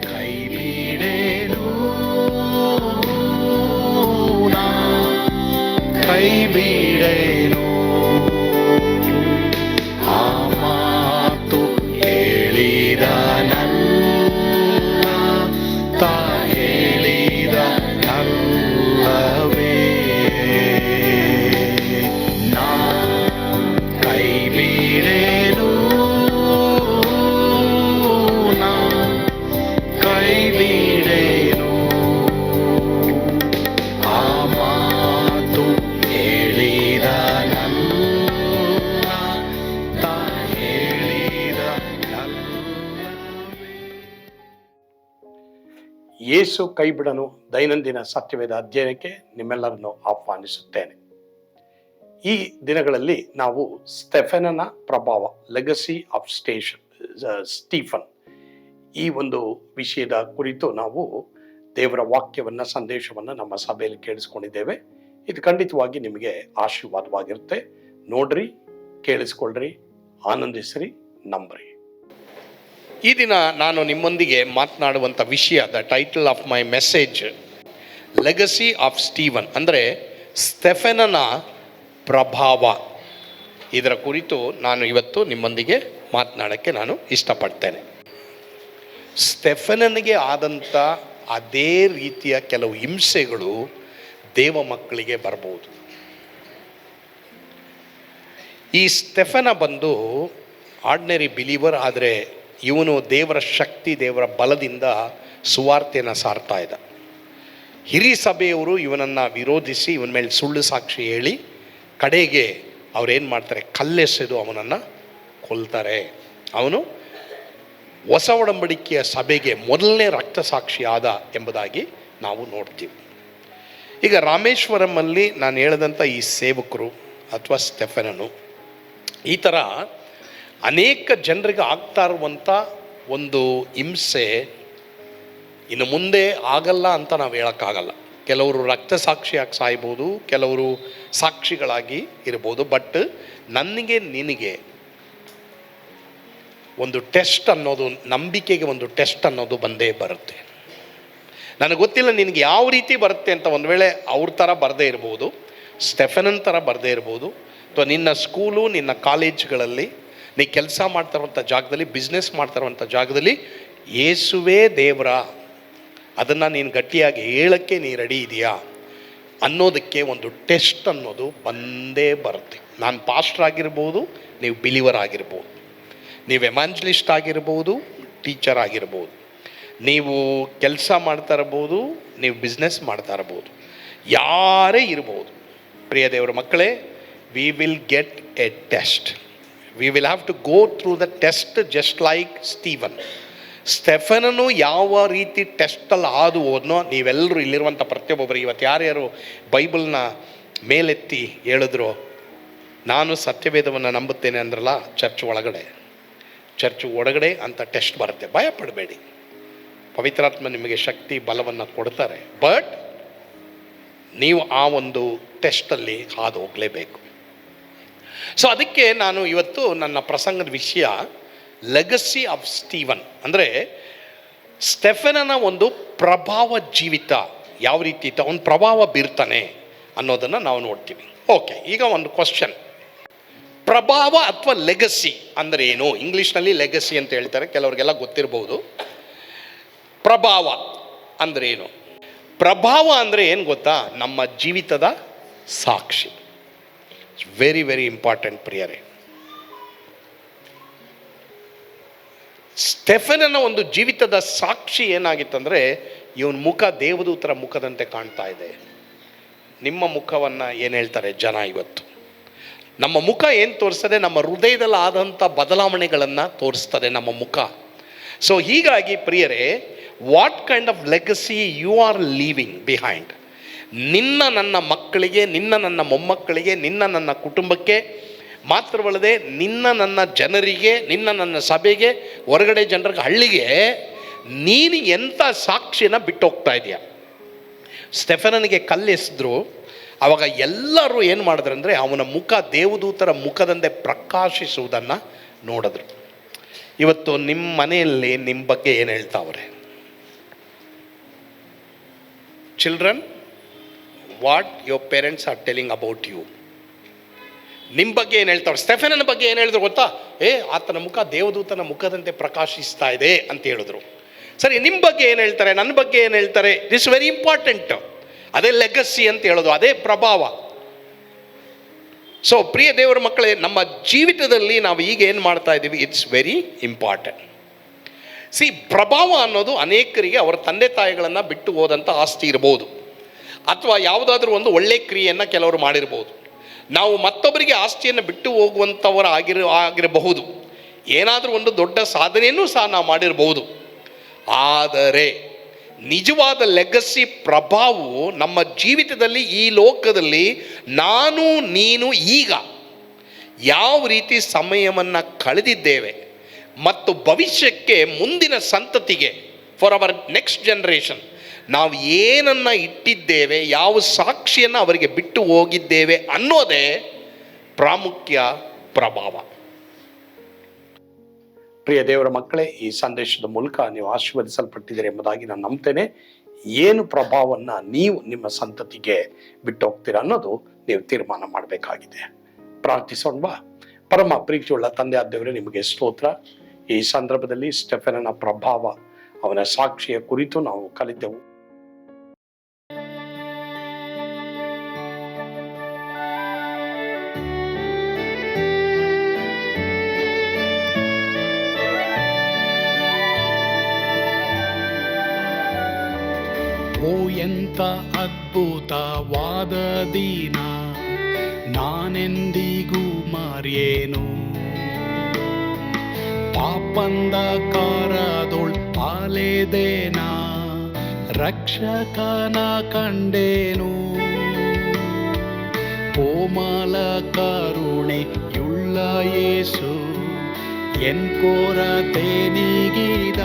ಕೈಬಿಡೇನು ಕೈಬಿಡೇನು ಆ ಮಾತು ಹೇಳಿದ ತಾ ಹೇಳಿದ ನಲ್ಲವೇ ನಾ ಕೈಬಿಡೇನು ನಾ ಕೈಬಿಡೇನು ಆ ಮಾತು ಹೇಳಿದ ತಾ ಹೇಳಿದ ಯೇಸು ಕೈಬಿಡನು ದೈನಂದಿನ ಸತ್ಯವೇದ ಅಧ್ಯಯನಕ್ಕೆ ನಿಮ್ಮೆಲ್ಲರನ್ನು ಆಹ್ವಾನಿಸುತ್ತೇನೆ. ಈ ದಿನಗಳಲ್ಲಿ ನಾವು ಸ್ಟೆಫನನ ಪ್ರಭಾವ, ಲೆಗಸಿ ಆಫ್ ಸ್ಟೀಫನ್, ಈ ಒಂದು ವಿಷಯದ ಕುರಿತು ನಾವು ದೇವರ ವಾಕ್ಯವನ್ನು, ಸಂದೇಶವನ್ನು ನಮ್ಮ ಸಭೆಯಲ್ಲಿ ಕೇಳಿಸ್ಕೊಂಡಿದ್ದೇವೆ. ಇದು ಖಂಡಿತವಾಗಿ ನಿಮಗೆ ಆಶೀರ್ವಾದವಾಗಿರುತ್ತೆ. ನೋಡ್ರಿ, ಕೇಳಿಸ್ಕೊಳ್ರಿ, ಆನಂದಿಸ್ರಿ, ನಂಬ್ರಿ. ಈ ದಿನ ನಾನು ನಿಮ್ಮೊಂದಿಗೆ ಮಾತನಾಡುವಂಥ ವಿಷಯ, the title of my message, legacy of Steven, ಅಂದರೆ ಸ್ಟೆಫನನ ಪ್ರಭಾವ. ಇದರ ಕುರಿತು ನಾನು ಇವತ್ತು ನಿಮ್ಮೊಂದಿಗೆ ಮಾತನಾಡೋಕ್ಕೆ ನಾನು ಇಷ್ಟಪಡ್ತೇನೆ. ಸ್ಟೆಫನನಿಗೆ ಆದಂಥ ಅದೇ ರೀತಿಯ ಕೆಲವು ಹಿಂಸೆಗಳು ದೇವ ಮಕ್ಕಳಿಗೆ ಬರ್ಬೋದು. ಈ ಸ್ಟೆಫನ ಬಂದು ಆರ್ಡಿನರಿ ಬಿಲೀವರ್, ಆದರೆ ಇವನು ದೇವರ ಶಕ್ತಿ, ದೇವರ ಬಲದಿಂದ ಸುವಾರ್ತೆಯನ್ನು ಸಾರ್ತಾ ಇದ್ದ. ಹಿರಿ ಸಭೆಯವರು ಇವನನ್ನು ವಿರೋಧಿಸಿ ಇವನ ಮೇಲೆ ಸುಳ್ಳು ಸಾಕ್ಷಿ ಹೇಳಿ ಕಡೆಗೆ ಅವರೇನು ಮಾಡ್ತಾರೆ, ಕಲ್ಲೆಸೆದು ಅವನನ್ನು ಕೊಲ್ತಾರೆ. ಅವನು ಹೊಸ ಒಡಂಬಡಿಕೆಯ ಸಭೆಗೆ ಮೊದಲನೇ ರಕ್ತ ಸಾಕ್ಷಿ ಆದ ಎಂಬುದಾಗಿ ನಾವು ನೋಡ್ತೀವಿ. ಈಗ ರಾಮೇಶ್ವರಮಲ್ಲಿ ನಾನು ಹೇಳಿದಂಥ ಈ ಸೇವಕರು ಅಥವಾ ಸ್ಟೆಫನನು ಈ ಥರ ಅನೇಕ ಜನರಿಗೆ ಆಗ್ತಾ ಇರುವಂಥ ಒಂದು ಹಿಂಸೆ ಇನ್ನು ಮುಂದೆ ಆಗಲ್ಲ ಅಂತ ನಾವು ಹೇಳೋಕ್ಕಾಗಲ್ಲ. ಕೆಲವರು ರಕ್ತ ಸಾಕ್ಷಿಯಾಗಿ ಸಾಯ್ಬೋದು, ಕೆಲವರು ಸಾಕ್ಷಿಗಳಾಗಿ ಇರ್ಬೋದು. ಬಟ್ ನನಗೆ ನಿನಗೆ ಒಂದು ಟೆಸ್ಟ್ ಅನ್ನೋದು, ನಂಬಿಕೆಗೆ ಒಂದು ಟೆಸ್ಟ್ ಅನ್ನೋದು ಬಂದೇ ಬರುತ್ತೆ. ನನಗೆ ಗೊತ್ತಿಲ್ಲ ನಿನಗೆ ಯಾವ ರೀತಿ ಬರುತ್ತೆ ಅಂತ. ಒಂದು ವೇಳೆ ಅವ್ರ ಥರ ಬರದೇ ಇರ್ಬೋದು, ಸ್ಟೆಫನನ್ ಥರ ಬರದೇ ಇರ್ಬೋದು, ಅಥವಾ ನಿನ್ನ ಸ್ಕೂಲು, ನಿನ್ನ ಕಾಲೇಜ್ಗಳಲ್ಲಿ, ನೀ ಕೆಲಸ ಮಾಡ್ತಾ ಇರುವಂಥ ಜಾಗದಲ್ಲಿ, ಬಿಸ್ನೆಸ್ ಮಾಡ್ತಾ ಇರುವಂಥ ಜಾಗದಲ್ಲಿ ಯೇಸುವೇ ದೇವರ, ಅದನ್ನು ನೀನು ಗಟ್ಟಿಯಾಗಿ ಹೇಳೋಕ್ಕೆ ನೀ ರೆಡಿ ಇದೆಯಾ ಅನ್ನೋದಕ್ಕೆ ಒಂದು ಟೆಸ್ಟ್ ಅನ್ನೋದು ಬಂದೇ ಬರುತ್ತೆ. ನಾನು ಪಾಸ್ಟರ್ ಆಗಿರ್ಬೋದು, ನೀವು ಬಿಲೀವರ್ ಆಗಿರ್ಬೋದು, ನೀವು ಎವಾಂಜಲಿಸ್ಟ್ ಆಗಿರ್ಬೋದು, ಟೀಚರ್ ಆಗಿರ್ಬೋದು, ನೀವು ಕೆಲಸ ಮಾಡ್ತಾ ಇರ್ಬೋದು, ನೀವು ಬಿಸ್ನೆಸ್ ಮಾಡ್ತಾ ಇರ್ಬೋದು, ಯಾರೇ ಇರ್ಬೋದು. ಪ್ರಿಯ ದೇವರ ಮಕ್ಕಳೇ, we will get A test. We will have to go through the test just like Stephen. ಸ್ಟೆಫನನು ಯಾವ ರೀತಿ ಟೆಸ್ಟಲ್ಲಿ ಆದು ಹೋದ್ನೋ, ನೀವೆಲ್ಲರೂ ಇಲ್ಲಿರುವಂಥ ಪ್ರತಿಯೊಬ್ಬೊಬ್ಬರು ಇವತ್ತು ಯಾರ್ಯಾರು ಬೈಬಲ್ನ ಮೇಲೆತ್ತಿ ಹೇಳಿದ್ರು ನಾನು ಸತ್ಯವೇದವನ್ನು ನಂಬುತ್ತೇನೆ ಅಂದ್ರಲ್ಲ, ಚರ್ಚ್ ಒಳಗಡೆ ಅಂತ ಟೆಸ್ಟ್ ಬರುತ್ತೆ. ಭಯಪಡಬೇಡಿ, ಪವಿತ್ರಾತ್ಮ ನಿಮಗೆ ಶಕ್ತಿ ಬಲವನ್ನು ಕೊಡ್ತಾರೆ. ಬಟ್ ನೀವು ಆ ಒಂದು ಟೆಸ್ಟಲ್ಲಿ ಹಾದು ಹೋಗಲೇಬೇಕು. ಸೊ ಅದಕ್ಕೆ ನಾನು ಇವತ್ತು ನನ್ನ ಪ್ರಸಂಗದ ವಿಷಯ ಲೆಗಸಿ ಆಫ್ ಸ್ಟೀವನ್, ಅಂದರೆ ಸ್ಟೆಫನನ ಒಂದು ಪ್ರಭಾವ ಜೀವಿತ ಯಾವ ರೀತಿ ಇತ್ತು, ಅವನ ಪ್ರಭಾವ ಬೀರ್ತಾನೆ ಅನ್ನೋದನ್ನು ನಾವು ನೋಡ್ತೀವಿ. ಓಕೆ, ಈಗ ಒಂದು ಕ್ವಶನ್, ಪ್ರಭಾವ ಅಥವಾ ಲೆಗಸಿ ಅಂದರೆ ಏನು? ಇಂಗ್ಲೀಷ್ನಲ್ಲಿ ಲೆಗಸಿ ಅಂತ ಹೇಳ್ತಾರೆ, ಕೆಲವರಿಗೆಲ್ಲ ಗೊತ್ತಿರ್ಬೋದು. ಪ್ರಭಾವ ಅಂದರೆ ಏನು? ಪ್ರಭಾವ ಅಂದರೆ ಏನು ಗೊತ್ತಾ? ನಮ್ಮ ಜೀವಿತದ ಸಾಕ್ಷಿ. ವೆರಿ ವೆರಿ ಇಂಪಾರ್ಟೆಂಟ್ ಪ್ರಿಯರೇ. ಸ್ಟೆಫನನ ಒಂದು ಜೀವಿತದ ಸಾಕ್ಷಿ ಏನಾಗಿತ್ತಂದರೆ, ಇವನ ಮುಖ ದೇವದೂತರ ಮುಖದಂತೆ ಕಾಣ್ತಾ ಇದೆ. ನಿಮ್ಮ ಮುಖವನ್ನು ಏನು ಹೇಳ್ತಾರೆ ಜನ ಇವತ್ತು? ನಮ್ಮ ಮುಖ ಏನು ತೋರಿಸ್ತದೆ? ನಮ್ಮ ಹೃದಯದಲ್ಲಿ ಆದಂಥ ಬದಲಾವಣೆಗಳನ್ನು ತೋರಿಸ್ತದೆ ನಮ್ಮ ಮುಖ. ಸೊ ಹೀಗಾಗಿ ಪ್ರಿಯರೇ, what kind of legacy you are leaving behind? ನಿನ್ನ ನನ್ನ ಮಕ್ಕಳಿಗೆ, ನಿನ್ನ ನನ್ನ ಮೊಮ್ಮಕ್ಕಳಿಗೆ, ನಿನ್ನ ನನ್ನ ಕುಟುಂಬಕ್ಕೆ ಮಾತ್ರವಲ್ಲದೆ ನಿನ್ನ ನನ್ನ ಜನರಿಗೆ, ನಿನ್ನ ನನ್ನ ಸಭೆಗೆ, ಹೊರಗಡೆ ಜನರಿಗೆ, ಹಳ್ಳಿಗೆ ನೀನು ಎಂಥ ಸಾಕ್ಷಿಯನ್ನು ಬಿಟ್ಟು ಹೋಗ್ತಾ ಇದೆಯಾ? ಸ್ಟೆಫನನಿಗೆ ಕಲ್ಲೆಸೆದ್ರು. ಆವಾಗ ಎಲ್ಲರೂ ಏನು ಮಾಡಿದ್ರು ಅಂದರೆ, ಅವನ ಮುಖ ದೇವದೂತರ ಮುಖದಂತೆ ಪ್ರಕಾಶಿಸುವುದನ್ನು ನೋಡಿದ್ರು. ಇವತ್ತು ನಿಮ್ಮ ಮನೆಯಲ್ಲಿ ನಿಮ್ಮ ಬಗ್ಗೆ ಏನು ಹೇಳ್ತಾವ್ರೆ? Children, what your parents are telling about you. ನಿಮ್ಮ ಬಗ್ಗೆ ಏನು ಹೇಳ್ತಾವ್ರೆ? ಸ್ಟೆಫನನ ಬಗ್ಗೆ ಏನು ಹೇಳಿದ್ರು ಗೊತ್ತಾ? ಆತನ ಮುಖ ದೇವದೂತನ ಮುಖದಂತೆ ಪ್ರಕಾಶಿಸ್ತಾ ಇದೆ ಅಂತ ಹೇಳಿದ್ರು. ಸರಿ, ನಿಮ್ಮ ಬಗ್ಗೆ ಏನು ಹೇಳ್ತಾರೆ? ನನ್ನ ಬಗ್ಗೆ ಏನು ಹೇಳ್ತಾರೆ? This very important. ಅದೇ ಲೆಗಸಿ ಅಂತ ಹೇಳೋದು, ಅದೇ ಪ್ರಭಾವ. ಸೊ ಪ್ರಿಯ ದೇವರ ಮಕ್ಕಳೇ, ನಮ್ಮ ಜೀವಿತದಲ್ಲಿ ನಾವು ಈಗ ಏನು ಮಾಡ್ತಾ ಇದ್ದೀವಿ, ಇಟ್ಸ್ ವೆರಿ ಇಂಪಾರ್ಟೆಂಟ್. ಸಿ, ಪ್ರಭಾವ ಅನ್ನೋದು ಅನೇಕರಿಗೆ ಅವರ ತಂದೆ ತಾಯಿಗಳನ್ನು ಬಿಟ್ಟು ಹೋದಂಥ ಆಸ್ತಿ ಇರ್ಬೋದು, ಅಥವಾ ಯಾವುದಾದ್ರೂ ಒಂದು ಒಳ್ಳೆ ಕ್ರಿಯೆಯನ್ನು ಕೆಲವರು ಮಾಡಿರ್ಬೋದು. ನಾವು ಮತ್ತೊಬ್ಬರಿಗೆ ಆಸ್ತಿಯನ್ನು ಬಿಟ್ಟು ಹೋಗುವಂಥವರು ಆಗಿರಬಹುದು. ಏನಾದರೂ ಒಂದು ದೊಡ್ಡ ಸಾಧನೆಯೂ ಸಹ ನಾವು ಮಾಡಿರಬಹುದು. ಆದರೆ ನಿಜವಾದ ಲೆಗಸಿ, ಪ್ರಭಾವವು ನಮ್ಮ ಜೀವಿತದಲ್ಲಿ, ಈ ಲೋಕದಲ್ಲಿ ನಾನು ನೀನು ಈಗ ಯಾವ ರೀತಿ ಸಮಯವನ್ನು ಕಳೆದಿದ್ದೇವೆ ಮತ್ತು ಭವಿಷ್ಯಕ್ಕೆ, ಮುಂದಿನ ಸಂತತಿಗೆ, ಫಾರ್ ಅವರ್ ನೆಕ್ಸ್ಟ್ ಜನ್ರೇಷನ್ ನಾವು ಏನನ್ನು ಇಟ್ಟಿದ್ದೇವೆ, ಯಾವ ಸಾಕ್ಷಿಯನ್ನು ಅವರಿಗೆ ಬಿಟ್ಟು ಹೋಗಿದ್ದೇವೆ ಅನ್ನೋದೇ ಪ್ರಾಮುಖ್ಯ ಪ್ರಭಾವ. ಪ್ರಿಯ ದೇವರ ಮಕ್ಕಳೇ, ಈ ಸಂದೇಶದ ಮೂಲಕ ನೀವು ಆಶೀರ್ವದಿಸಲ್ಪಟ್ಟಿದ್ದೀರಿ ಎಂಬುದಾಗಿ ನಾನು ನಂಬ್ತೇನೆ. ಏನು ಪ್ರಭಾವವನ್ನು ನೀವು ನಿಮ್ಮ ಸಂತತಿಗೆ ಬಿಟ್ಟು ಹೋಗ್ತೀರಾ ಅನ್ನೋದು ನೀವು ತೀರ್ಮಾನ ಮಾಡಬೇಕಾಗಿದೆ. ಪ್ರಾರ್ಥಿಸೋಣವಾ? ಪರಮ ಪ್ರೀತಿಯುಳ್ಳ ತಂದೆ ಆದ ದೇವರೇ, ನಿಮಗೆ ಸ್ತೋತ್ರ. ಈ ಸಂದರ್ಭದಲ್ಲಿ ಸ್ಟೆಫನನ ಪ್ರಭಾವ, ಅವನ ಸಾಕ್ಷಿಯ ಕುರಿತು ನಾವು ಕಲಿತೆವು. ಎಂಥ ಅದ್ಭುತವಾದ ದಿನ, ನಾನೆಂದಿಗೂ ಮರೆಯೇನು. ಪಾಪಂಧಕಾರದೊಳ್ ಅಲೆದೇನ, ರಕ್ಷಕನ ಕಂಡೇನು. ಕೋಮಲ ಕರುಣೆಯುಳ್ಳ ಯೇಸು ಎನ್ ಕೊರತೆ ನೀಗಿದ.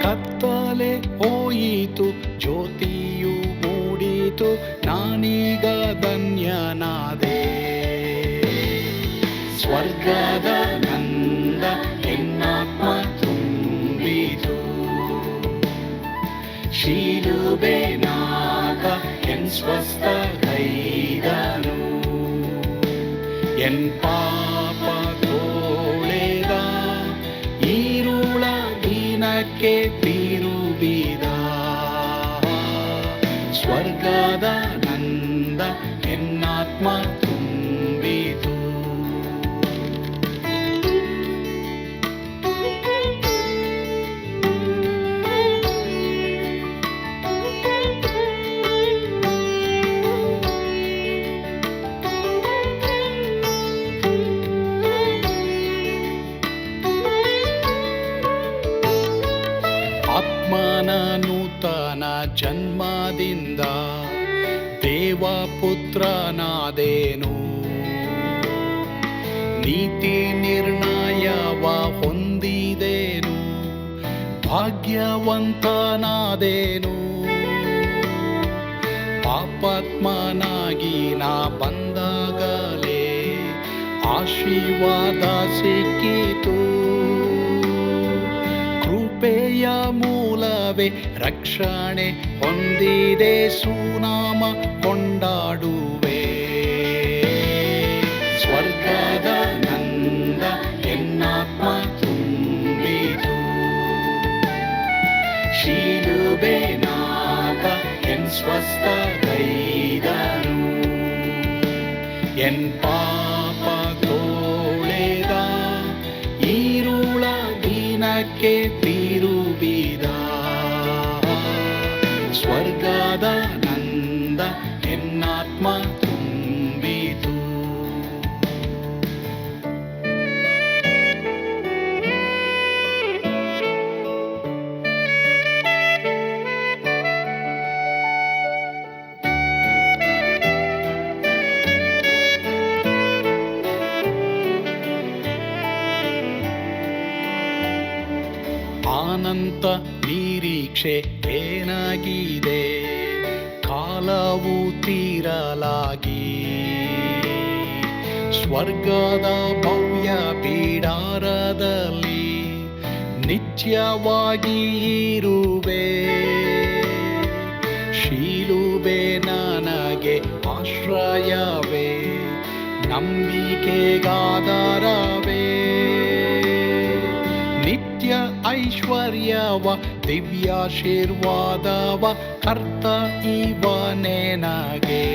ಕತ್ತಲೆ ಹೋಯಿತು, ಜ್ಯೋತಿಯು ಮೂಡಿತು, ನಾನೀಗ ಧನ್ಯನಾದೆ. ಸ್ವರ್ಗದ ನಂದ ಎನ್ನಾತ್ಮ ತುಂಬಿತು, ಶಿಲುಬೆನಾಗ ಎನ್ ಸ್ವಸ್ಥ ಕೈದನು. ಎನ್ ಪಾಪ ತೋಳೆದ, ಈರುಳ ದಿನಕ್ಕೆ ತಿರುಗಿದ. ಸ್ವರ್ಗದ ನಂದ ಎನ್ನಾತ್ಮ ತುಂಬಿತು. ಆತ್ಮನ ನೂತನ ಜನ್ಮದಿಂದ ದೇವಪುತ್ರನಾದೇನು. ನೀತಿ ನಿರ್ಣಯವ ಹೊಂದಿದೇನು, ಭಾಗ್ಯವಂತನಾದೇನು. ಪಾಪಾತ್ಮನಾಗಿ ನಾ ಬಂದಾಗಲೇ ಆಶೀರ್ವಾದ ಸಿಕ್ಕಿತು. ಕೃಪೆಯ ಮೂಲವೇ ರಕ್ಷಣೆ ಹೊಂದಿದೆ, ಸುನಾಮ ಕೊಂಡಾಡುವೆ. ಸ್ವರ್ಗದ ನಂದ ಎನ್ನಾತ್ಮ ತುಂಬಿತು, ಶಿಲುಬೆನಾಗ ಎನ್ ಸ್ವಸ್ಥ ಕೈದನು. ಎನ್ ಪಾಪ ತೋಳೆದ, ಈರುಳ ದಿನಕ್ಕೆ ತಿರುಗಿದ. ಸ್ವರ್ಗದ ನಂದ ಎನ್ನಾತ್ಮ ತುಂಬಿತು. ಅನಂತ ನಿರೀಕ್ಷೆ ಏನಾಗಿದೆ, ಕಾಲವು ತೀರಲಾಗಿ. ಸ್ವರ್ಗದ ಭವ್ಯ ಬಿಡಾರದಲ್ಲಿ ನಿತ್ಯವಾಗಿ ಇರುವೆ. ಶಿಲುಬೆ ನನಗೆ ಆಶ್ರಯವೇ, ನಂಬಿಕೆಗಾಧಾರವೇ. ನಿತ್ಯ ಐಶ್ವರ್ಯವ ದಿವ್ಯಾಶೀರ್ವಾದವ ಕರ್ತ ಇವನೇ ನಗೆ.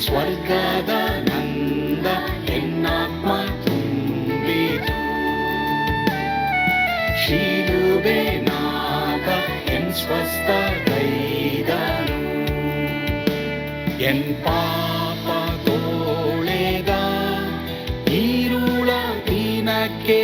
ಸ್ವರ್ಗದ ನಂದ ಎನ್ನಾತ್ಮ ತುಂಬಿತು, ಶಿಲುಬೆ ನಾಗ ಎನ್ ಸ್ವಸ್ಥ ಗೈದನು. ಎನ್ ಪಾಪ ತೋಳೆದ ಈರುಳ ದಿನಕ್ಕೆ